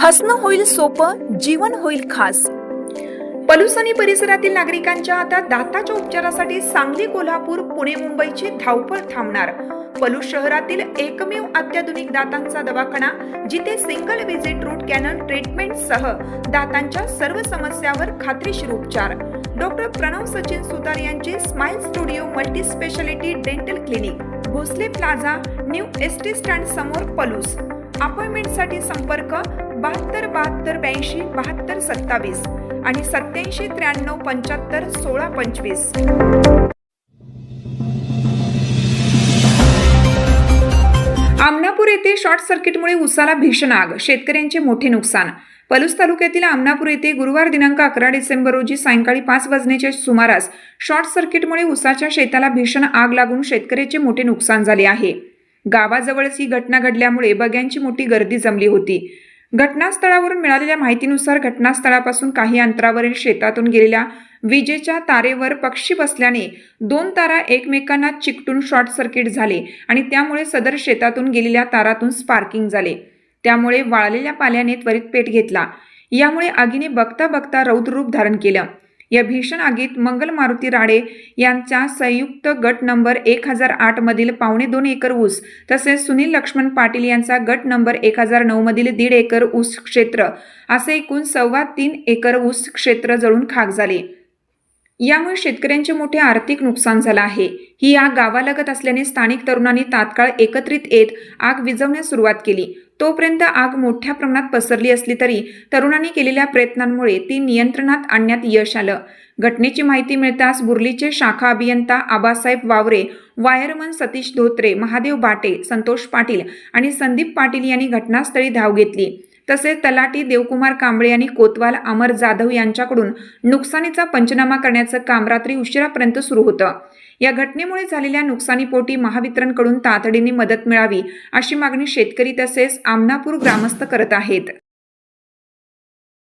हसणं होईल सोपं, जीवन होईल खास। पलूस आणि परिसरातील नागरिकांच्या आता दाताच्या उपचारासाठी सांगली, कोल्हापूर, पुणे, मुंबईची धावपळ थांबणार। पलूस शहरातील एकमेव अत्याधुनिक दातांचा दवाखाना, जिथे single visit root canal treatment सह दातांच्या सर्व समस्यावर खात्रीशीर उपचार। डॉक्टर प्रणव सचिन सुतार यांचे smile studio multi speciality dental clinic, Bhosale plaza, new ST stand समोर, पलूस। अपॉइंटमेंटसाठी संपर्क 72 72 82 72 27 आणि 87 93 75 16 25। आमनापूर येथे शॉर्ट सर्किटमुळे उसाला भीषण आग, शेतकऱ्यांचे मोठे नुकसान। पलूस तालुक्यातील आमनापूर येथे गुरुवार दिनांक 11 डिसेंबर रोजी सायंकाळी 5 वाजण्याच्या सुमारास शॉर्ट सर्किटमुळे उसाच्या शेताला भीषण आग लागून शेतकऱ्याचे मोठे नुकसान झाले आहे। गावाजवळच ही घटना घडल्यामुळे बघ्यांची मोठी गर्दी जमली होती। घटनास्थळावरून मिळालेल्या माहितीनुसार घटनास्थळापासून काही अंतरावरील शेतातून गेलेल्या विजेच्या तारेवर पक्षी बसल्याने 2 तारा एकमेकांना चिकटून शॉर्ट सर्किट झाले आणि त्यामुळे सदर शेतातून गेलेल्या तारातून स्पार्किंग झाले। त्यामुळे वाळलेल्या पाल्याने त्वरित पेट घेतला। यामुळे आगीने बघता बघता रौद्र रूप धारण केलं। या भीषण आगीत मंगल मारुती राडे यांचा संयुक्त गट नंबर 1008 मधील 2.25 एकर ऊस, तसेच सुनील लक्ष्मण पाटील यांचा गट नंबर 1009 मधील 1.5 एकर ऊस क्षेत्र असे एकूण 3.25 एकर ऊस क्षेत्र जळून खाक झाले। यामुळे शेतकऱ्यांचे मोठे आर्थिक नुकसान झाले आहे। ही आग गावालगत असल्याने स्थानिक तरुणांनी तात्काळ एकत्रित येत आग विझवण्यास सुरुवात केली। तोपर्यंत आग मोठ्या प्रमाणात पसरली असली तरी तरुणांनी केलेल्या प्रयत्नांमुळे ती नियंत्रणात आणण्यात यश आलं। घटनेची माहिती मिळताच बुर्लीचे शाखा अभियंता आबासाहेब वावरे, वायरमन सतीश धोत्रे, महादेव बाटे, संतोष पाटील आणि संदीप पाटील यांनी घटनास्थळी धाव घेतली। तसेच तलाठी देवकुमार कांबळे यांनी कोतवाल अमर जाधव यांच्याकडून नुकसानीचा पंचनामा करण्याचं काम रात्री उशिरापर्यंत सुरू होतं। या घटनेमुळे झालेल्या नुकसानीपोटी महावितरणकडून तातडीने मदत मिळावी अशी मागणी शेतकरी तसेच आमनापूर ग्रामस्थ करत आहेत।